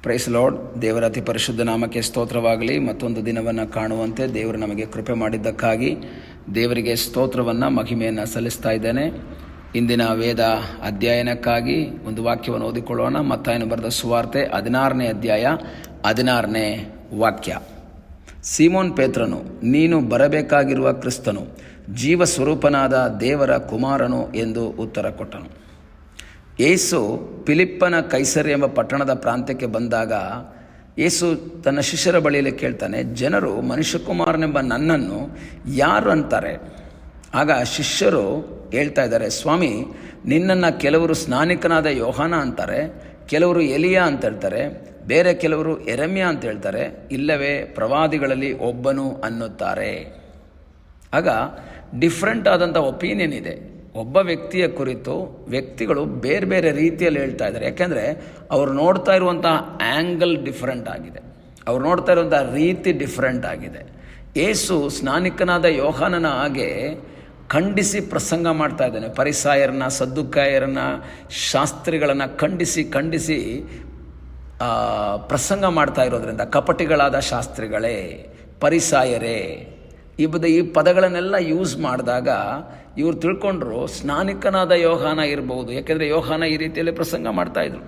Price lord. ದೇವರ ಅತಿ ಪರಿಶುದ್ಧ ನಾಮಕ್ಕೆ ಸ್ತೋತ್ರವಾಗಲಿ. ಮತ್ತೊಂದು ದಿನವನ್ನು ಕಾಣುವಂತೆ ದೇವರು ನಮಗೆ ಕೃಪೆ ಮಾಡಿದ್ದಕ್ಕಾಗಿ ದೇವರಿಗೆ ಸ್ತೋತ್ರವನ್ನು ಮಹಿಮೆಯನ್ನು ಸಲ್ಲಿಸ್ತಾ ಇದ್ದೇನೆ. ಇಂದಿನ ವೇದ ಅಧ್ಯಯನಕ್ಕಾಗಿ ಒಂದು ವಾಕ್ಯವನ್ನು ಓದಿಕೊಳ್ಳೋಣ. ಮತ್ತಾಯನು ಬರೆದ ಸುವಾರ್ತೆ 16ನೇ ಅಧ್ಯಾಯ 16ನೇ ವಾಕ್ಯ. ಸೀಮೋನ್ ಪೇತ್ರನು, ನೀನು ಬರಬೇಕಾಗಿರುವ ಕ್ರಿಸ್ತನು, ಜೀವ ಸ್ವರೂಪನಾದ ದೇವರ ಕುಮಾರನು ಎಂದು ಉತ್ತರ ಕೊಟ್ಟನು. ಯೇಸು ಫಿಲಿಪ್ಪನ ಕೈಸರ್ ಎಂಬ ಪಟ್ಟಣದ ಪ್ರಾಂತ್ಯಕ್ಕೆ ಬಂದಾಗ ಯೇಸು ತನ್ನ ಶಿಷ್ಯರ ಬಳಿಯಲ್ಲಿ ಕೇಳ್ತಾನೆ, ಜನರು ಮನುಷ್ಯಕುಮಾರನೆಂಬ ನನ್ನನ್ನು ಯಾರು ಅಂತಾರೆ? ಆಗ ಶಿಷ್ಯರು ಹೇಳ್ತಾ ಇದ್ದಾರೆ, ಸ್ವಾಮಿ, ನಿನ್ನನ್ನು ಕೆಲವರು ಸ್ನಾನಿಕನಾದ ಯೋಹಾನ ಅಂತಾರೆ, ಕೆಲವರು ಎಲಿಯಾ ಅಂತ ಹೇಳ್ತಾರೆ, ಬೇರೆ ಕೆಲವರು ಎರೆಮ್ಯ ಅಂತ ಹೇಳ್ತಾರೆ, ಇಲ್ಲವೇ ಪ್ರವಾದಿಗಳಲ್ಲಿ ಒಬ್ಬನು ಅನ್ನುತ್ತಾರೆ. ಆಗ ಡಿಫ್ರೆಂಟ್ ಆದಂಥ ಒಪಿನಿಯನ್ ಇದೆ. ಒಬ್ಬ ವ್ಯಕ್ತಿಯ ಕುರಿತು ವ್ಯಕ್ತಿಗಳು ಬೇರೆ ಬೇರೆ ರೀತಿಯಲ್ಲಿ ಹೇಳ್ತಾ ಇದ್ದಾರೆ. ಯಾಕೆಂದರೆ ಅವರು ನೋಡ್ತಾ ಇರುವಂಥ ಆ್ಯಂಗಲ್ ಡಿಫ್ರೆಂಟ್ ಆಗಿದೆ, ಅವ್ರು ನೋಡ್ತಾ ಇರುವಂಥ ರೀತಿ ಡಿಫ್ರೆಂಟ್ ಆಗಿದೆ. ಯೇಸು ಸ್ನಾನಿಕನಾದ ಯೋಹಾನನ ಹಾಗೆ ಖಂಡಿಸಿ ಪ್ರಸಂಗ ಮಾಡ್ತಾ ಇದ್ದಾನೆ. ಫರಿಸಾಯರನ್ನ, ಸದ್ದುಕಾಯರನ್ನ, ಶಾಸ್ತ್ರಿಗಳನ್ನು ಖಂಡಿಸಿ ಪ್ರಸಂಗ ಮಾಡ್ತಾ ಇರೋದ್ರಿಂದ, ಕಪಟಿಗಳಾದ ಶಾಸ್ತ್ರಿಗಳೇ, ಫರಿಸಾಯರೇ, ಈ ಪದಗಳನ್ನೆಲ್ಲ ಯೂಸ್ ಮಾಡಿದಾಗ ಇವ್ರು ತಿಳ್ಕೊಂಡ್ರು ಸ್ನಾನಿಕನಾದ ಯೋಹಾನ ಇರ್ಬೋದು. ಯಾಕೆಂದರೆ ಯೋಹಾನ ಈ ರೀತಿಯಲ್ಲಿ ಪ್ರಸಂಗ ಮಾಡ್ತಾಯಿದ್ರು.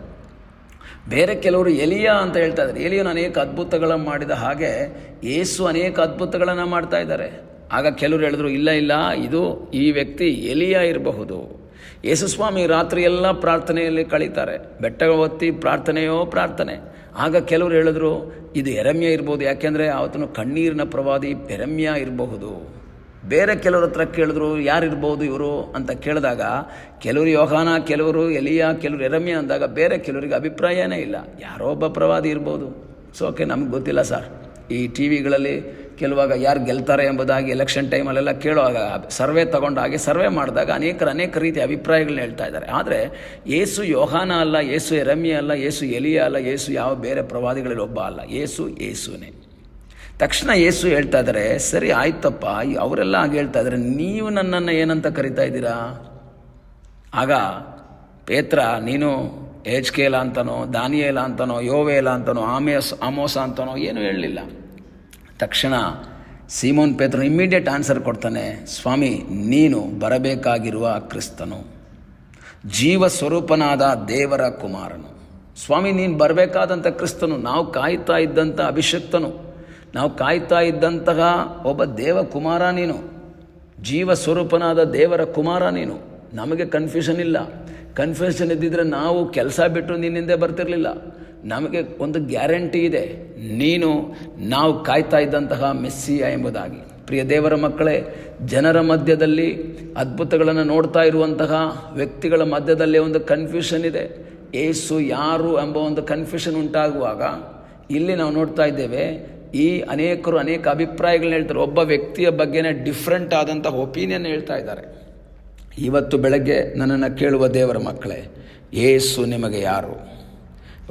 ಬೇರೆ ಕೆಲವರು ಎಲಿಯಾ ಅಂತ ಹೇಳ್ತಾ ಇದ್ದಾರೆ. ಎಲಿಯನು ಅನೇಕ ಅದ್ಭುತಗಳನ್ನು ಮಾಡಿದ ಹಾಗೆ ಯೇಸು ಅನೇಕ ಅದ್ಭುತಗಳನ್ನು ಮಾಡ್ತಾ ಇದ್ದಾರೆ. ಆಗ ಕೆಲವರು ಹೇಳಿದ್ರು, ಇಲ್ಲ, ಇದು ಈ ವ್ಯಕ್ತಿ ಎಲಿಯಾ ಇರಬಹುದು. ಯೇಸುಸ್ವಾಮಿ ರಾತ್ರಿಯೆಲ್ಲ ಪ್ರಾರ್ಥನೆಯಲ್ಲಿ ಕಳೀತಾರೆ, ಬೆಟ್ಟ ಒತ್ತಿ ಪ್ರಾರ್ಥನೆಯೋ ಪ್ರಾರ್ಥನೆ. ಆಗ ಕೆಲವರು ಹೇಳಿದ್ರು, ಇದು ಎರೆಮ್ಯ ಇರ್ಬೋದು, ಯಾಕೆಂದರೆ ಆತನು ಕಣ್ಣೀರಿನ ಪ್ರವಾದಿ ಎರೆಮ್ಯ ಇರಬಹುದು. ಬೇರೆ ಕೆಲವ್ರ ಹತ್ರ ಕೇಳಿದ್ರು, ಯಾರಿರ್ಬೋದು ಇವರು ಅಂತ ಕೇಳಿದಾಗ ಕೆಲವರು ಯೋಹಾನ, ಕೆಲವರು ಎಲಿಯಾ, ಕೆಲವರು ಎರೆಮ್ಯ ಅಂದಾಗ ಬೇರೆ ಕೆಲವರಿಗೆ ಅಭಿಪ್ರಾಯನೇ ಇಲ್ಲ, ಯಾರೋ ಒಬ್ಬ ಪ್ರವಾದಿ ಇರ್ಬೋದು. ಸೊ ಓಕೆ, ನಮ್ಗೆ ಗೊತ್ತಿಲ್ಲ ಸರ್. ಈ ಟಿ ವಿಗಳಲ್ಲಿ ಕೆಲವಾಗ ಯಾರು ಗೆಲ್ತಾರೆ ಎಂಬುದಾಗಿ ಎಲೆಕ್ಷನ್ ಟೈಮಲ್ಲೆಲ್ಲ ಕೇಳುವಾಗ ಸರ್ವೆ ತಗೊಂಡಾಗೆ ಸರ್ವೆ ಮಾಡಿದಾಗ ಅನೇಕ ರೀತಿಯ ಅಭಿಪ್ರಾಯಗಳನ್ನ ಹೇಳ್ತಾ ಇದ್ದಾರೆ. ಆದರೆ ಯೇಸು ಯೋಹಾನ ಅಲ್ಲ, ಯೇಸು ಎರೆಮ್ಯ ಅಲ್ಲ, ಯೇಸು ಎಲಿಯಾ ಅಲ್ಲ, ಯೇಸು ಯಾವ ಬೇರೆ ಪ್ರವಾದಿಗಳಲ್ಲಿ ಒಬ್ಬ ಅಲ್ಲ, ಯೇಸುನೇ. ತಕ್ಷಣ ಯೇಸು ಹೇಳ್ತಾ ಇದ್ದಾರೆ, ಸರಿ ಆಯ್ತಪ್ಪ, ಅವರೆಲ್ಲ ಹಾಗೆ ಹೇಳ್ತಾ ಇದ್ದಾರೆ, ನೀವು ನನ್ನನ್ನು ಏನಂತ ಕರಿತಾ ಇದ್ದೀರಾ? ಆಗ ಪೇತ್ರ, ನೀನು ಎಜ್ಕೇಲ ಅಂತನೋ, ದಾನಿಯೇಲ ಅಂತನೋ, ಯೋವೇಲ ಅಂತನೋ, ಆಮೋಸ ಅಂತನೋ ಏನೂ ಹೇಳಲಿಲ್ಲ. ತಕ್ಷಣ ಸೀಮೋನ್ ಪೇತ್ರನು ಇಮ್ಮಿಡಿಯೇಟ್ ಆನ್ಸರ್ ಕೊಡ್ತಾನೆ, ಸ್ವಾಮಿ, ನೀನು ಬರಬೇಕಾಗಿರುವ ಕ್ರಿಸ್ತನು, ಜೀವ ಸ್ವರೂಪನಾದ ದೇವರ ಕುಮಾರನು. ಸ್ವಾಮಿ, ನೀನು ಬರಬೇಕಾದಂಥ ಕ್ರಿಸ್ತನು, ನಾವು ಕಾಯ್ತಾ ಇದ್ದಂಥ ಅಭಿಷಕ್ತನು, ನಾವು ಕಾಯ್ತಾ ಇದ್ದಂತಹ ಒಬ್ಬ ದೇವಕುಮಾರ ನೀನು, ಜೀವ ಸ್ವರೂಪನಾದ ದೇವರ ಕುಮಾರ ನೀನು. ನಮಗೆ ಕನ್ಫ್ಯೂಷನ್ ಇಲ್ಲ. ಕನ್ಫ್ಯೂಷನ್ ಇದ್ದಿದ್ರೆ ನಾವು ಕೆಲಸ ಬಿಟ್ಟು ನಿನ್ನಿಂದೆ ಬರ್ತಿರಲಿಲ್ಲ. ನಮಗೆ ಒಂದು ಗ್ಯಾರಂಟಿ ಇದೆ, ನೀನು ನಾವು ಕಾಯ್ತಾ ಇದ್ದಂತಹ ಮೆಸ್ಸಿಯ ಎಂಬುದಾಗಿ. ಪ್ರಿಯ ದೇವರ ಮಕ್ಕಳೇ, ಜನರ ಮಧ್ಯದಲ್ಲಿ ಅದ್ಭುತಗಳನ್ನು ನೋಡ್ತಾ ಇರುವಂತಹ ವ್ಯಕ್ತಿಗಳ ಮಧ್ಯದಲ್ಲಿ ಒಂದು ಕನ್ಫ್ಯೂಷನ್ ಇದೆ. ಏಸು ಯಾರು ಎಂಬ ಒಂದು ಕನ್ಫ್ಯೂಷನ್ ಉಂಟಾಗುವಾಗ ಇಲ್ಲಿ ನಾವು ನೋಡ್ತಾ ಇದ್ದೇವೆ, ಈ ಅನೇಕರು ಅನೇಕ ಅಭಿಪ್ರಾಯಗಳನ್ನ ಹೇಳ್ತಾರೆ. ಒಬ್ಬ ವ್ಯಕ್ತಿಯ ಬಗ್ಗೆನೇ ಡಿಫ್ರೆಂಟ್ ಆದಂಥ ಒಪಿನಿಯನ್ ಹೇಳ್ತಾ ಇದ್ದಾರೆ. ಇವತ್ತು ಬೆಳಗ್ಗೆ ನನ್ನನ್ನು ಕೇಳುವ ದೇವರ ಮಕ್ಕಳೇ, ಯೇಸು ನಿಮಗೆ ಯಾರು?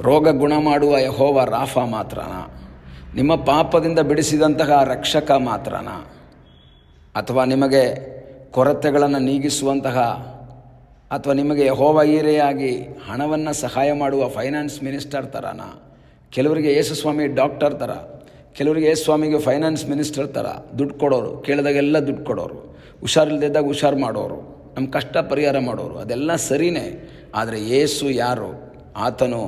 ರೋಗ ಗುಣ ಮಾಡುವ ಯೆಹೋವ ರಾಫ ಮಾತ್ರನಾ? ನಿಮ್ಮ ಪಾಪದಿಂದ ಬಿಡಿಸಿದಂತಹ ರಕ್ಷಕ ಮಾತ್ರನಾ? ಅಥವಾ ನಿಮಗೆ ಕೊರತೆಗಳನ್ನು ನೀಗಿಸುವಂತಹ, ಅಥವಾ ನಿಮಗೆ ಯೆಹೋವ ಈರೆಯಾಗಿ ಹಣವನ್ನು ಸಹಾಯ ಮಾಡುವ ಫೈನಾನ್ಸ್ ಮಿನಿಸ್ಟರ್ ಥರನಾ? ಕೆಲವರಿಗೆ ಯೇಸುಸ್ವಾಮಿ ಡಾಕ್ಟರ್ ಥರ, ಕೆಲವರಿಗೆ ಯೇಸುಸ್ವಾಮಿಗೆ ಫೈನಾನ್ಸ್ ಮಿನಿಸ್ಟರ್ ಥರ ದುಡ್ಡು ಕೊಡೋರು, ಕೇಳಿದಾಗೆಲ್ಲ ದುಡ್ಡು ಕೊಡೋರು, ಹುಷಾರಿಲ್ಲದಿದ್ದಾಗ ಹುಷಾರು ಮಾಡೋರು, ನಮ್ಮ ಕಷ್ಟ ಪರಿಹಾರ ಮಾಡೋರು. ಅದೆಲ್ಲ ಸರಿಯೇ. ಆದರೆ ಯೇಸು ಯಾರು? ಆತನು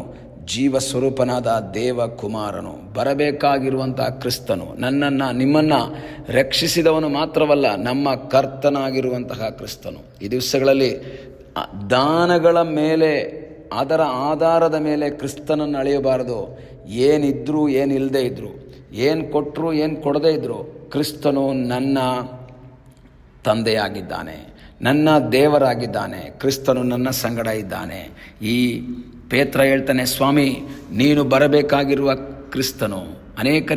ಜೀವ ಸ್ವರೂಪನಾದ ದೇವ ಕುಮಾರನು, ಬರಬೇಕಾಗಿರುವಂಥ ಕ್ರಿಸ್ತನು, ನನ್ನನ್ನು ನಿಮ್ಮನ್ನು ರಕ್ಷಿಸಿದವನು ಮಾತ್ರವಲ್ಲ, ನಮ್ಮ ಕರ್ತನಾಗಿರುವಂತಹ ಕ್ರಿಸ್ತನು. ಈ ದಿವಸಗಳಲ್ಲಿ ದಾನಗಳ ಮೇಲೆ, ಅದರ ಆಧಾರದ ಮೇಲೆ ಕ್ರಿಸ್ತನನ್ನು ಅಳೆಯಬಾರದು. ಏನಿದ್ರೂ ಏನಿಲ್ಲದೆ ಇದ್ದರು, ಏನು ಕೊಟ್ಟರು ಏನು ಕೊಡದೇ ಇದ್ದರು, ಕ್ರಿಸ್ತನು ನನ್ನ ತಂದೆಯಾಗಿದ್ದಾನೆ, ನನ್ನ ದೇವರಾಗಿದ್ದಾನೆ, ಕ್ರಿಸ್ತನು ನನ್ನ ಸಂಗಡ ಇದ್ದಾನೆ. ಈ ಪೇತ್ರ ಹೇಳ್ತಾನೆ, ಸ್ವಾಮಿ, ನೀನು ಬರಬೇಕಾಗಿರುವ ಕ್ರಿಸ್ತನು. ಅನೇಕ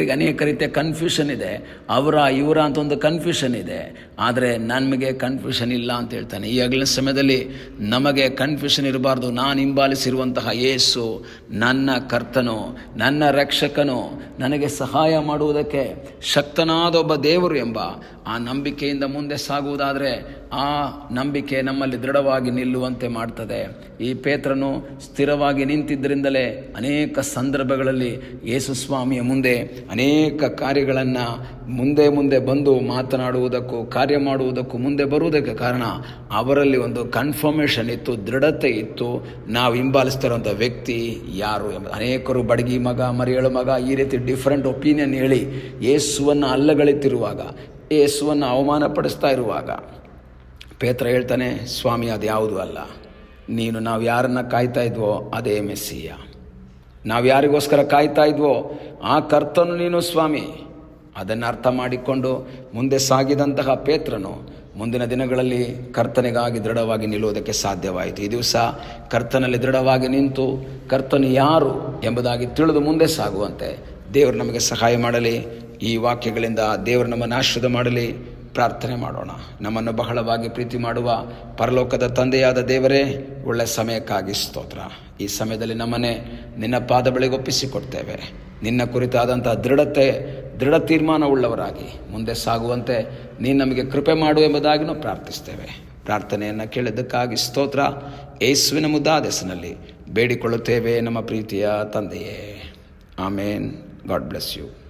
ರೀತಿಯ ಕನ್ಫ್ಯೂಷನ್ ಇದೆ, ಅವರ ಇವರ ಅಂತ ಒಂದು ಕನ್ಫ್ಯೂಷನ್ ಇದೆ. ಆದರೆ ನಮಗೆ ಕನ್ಫ್ಯೂಷನ್ ಇಲ್ಲ ಅಂತ ಹೇಳ್ತಾನೆ. ಈ ಹಗಲಿನ ಸಮಯದಲ್ಲಿ ನಮಗೆ ಕನ್ಫ್ಯೂಷನ್ ಇರಬಾರ್ದು. ನಾನು ಹಿಂಬಾಲಿಸಿರುವಂತಹ ಯೇಸು ನನ್ನ ಕರ್ತನು, ನನ್ನ ರಕ್ಷಕನು, ನನಗೆ ಸಹಾಯ ಮಾಡುವುದಕ್ಕೆ ಶಕ್ತನಾದ ಒಬ್ಬ ದೇವರು ಎಂಬ ಆ ನಂಬಿಕೆಯಿಂದ ಮುಂದೆ ಸಾಗುವುದಾದರೆ ಆ ನಂಬಿಕೆ ನಮ್ಮಲ್ಲಿ ದೃಢವಾಗಿ ನಿಲ್ಲುವಂತೆ ಮಾಡ್ತದೆ. ಈ ಪೇತ್ರನು ಸ್ಥಿರವಾಗಿ ನಿಂತಿದ್ದರಿಂದಲೇ ಅನೇಕ ಸಂದರ್ಭಗಳಲ್ಲಿ ಯೇಸು ಸ್ವಾಮಿಯ ಮುಂದೆ ಅನೇಕ ಕಾರ್ಯಗಳನ್ನು ಮುಂದೆ ಬಂದು ಮಾತನಾಡುವುದಕ್ಕೂ ಕಾರ್ಯ ಮಾಡುವುದಕ್ಕೂ ಮುಂದೆ ಬರುವುದಕ್ಕೆ ಕಾರಣ ಅವರಲ್ಲಿ ಒಂದು ಕನ್ಫರ್ಮೇಷನ್ ಇತ್ತು, ದೃಢತೆ ಇತ್ತು. ನಾವು ಹಿಂಬಾಲಿಸ್ತಿರುವಂಥ ವ್ಯಕ್ತಿ ಯಾರು ಎಂಬ. ಅನೇಕರು ಬಡಗಿ ಮಗ, ಮರಿಯಳ ಮಗ, ಈ ರೀತಿ ಡಿಫ್ರೆಂಟ್ ಒಪಿನಿಯನ್ ಹೇಳಿ ಯೇಸುವನ್ನು ಅಲ್ಲಗಳೆತಿರುವಾಗ, ಯೇಸುವನ್ನು ಅವಮಾನಪಡಿಸ್ತಾ ಇರುವಾಗ ಪೇತ್ರ ಹೇಳ್ತಾನೆ, ಸ್ವಾಮಿ ಅದು ಯಾವುದೂ ಅಲ್ಲ, ನಾವು ಯಾರನ್ನ ಕಾಯ್ತಾ ಇದ್ವೋ ಅದೇ ಮೆಸ್ಸಿಯ. ನಾವು ಯಾರಿಗೋಸ್ಕರ ಕಾಯ್ತಾ ಇದ್ವೋ ಆ ಕರ್ತನು ನೀನು ಸ್ವಾಮಿ. ಅದನ್ನು ಅರ್ಥ ಮಾಡಿಕೊಂಡು ಮುಂದೆ ಸಾಗಿದಂತಹ ಪೇತ್ರನು ಮುಂದಿನ ದಿನಗಳಲ್ಲಿ ಕರ್ತನಿಗಾಗಿ ದೃಢವಾಗಿ ನಿಲ್ಲುವುದಕ್ಕೆ ಸಾಧ್ಯವಾಯಿತು. ಈ ದಿವಸ ಕರ್ತನಲ್ಲಿ ದೃಢವಾಗಿ ನಿಂತು ಕರ್ತನು ಯಾರು ಎಂಬುದಾಗಿ ತಿಳಿದು ಮುಂದೆ ಸಾಗುವಂತೆ ದೇವರು ನಮಗೆ ಸಹಾಯ ಮಾಡಲಿ. ಈ ವಾಕ್ಯಗಳಿಂದ ದೇವರು ನಮ್ಮನ್ನು ಆಶೀರ್ವಾದ ಮಾಡಲಿ. ಪ್ರಾರ್ಥನೆ ಮಾಡೋಣ. ನಮ್ಮನ್ನು ಬಹಳವಾಗಿ ಪ್ರೀತಿ ಮಾಡುವ ಪರಲೋಕದ ತಂದೆಯಾದ ದೇವರೇ, ಒಳ್ಳೆಯ ಸಮಯಕ್ಕಾಗಿ ಸ್ತೋತ್ರ. ಈ ಸಮಯದಲ್ಲಿ ನಮ್ಮನ್ನೇ ನಿನ್ನ ಪಾದ ಬಳಿಗೆ ಒಪ್ಪಿಸಿಕೊಡ್ತೇವೆ. ನಿನ್ನ ಕುರಿತಾದಂಥ ದೃಢ ತೀರ್ಮಾನವುಳ್ಳವರಾಗಿ ಮುಂದೆ ಸಾಗುವಂತೆ ನೀನು ನಮಗೆ ಕೃಪೆ ಮಾಡು ಎಂಬುದಾಗಿನೂ ಪ್ರಾರ್ಥಿಸ್ತೇವೆ. ಪ್ರಾರ್ಥನೆಯನ್ನು ಕೇಳಿದ್ದಕ್ಕಾಗಿ ಸ್ತೋತ್ರ. ಯೇಸುವಿನ ಮುದ್ದಾದ ಹೆಸರಿನಲ್ಲಿ ಬೇಡಿಕೊಳ್ಳುತ್ತೇವೆ ನಮ್ಮ ಪ್ರೀತಿಯ ತಂದೆಯೇ. ಆಮೇನ್. God bless you.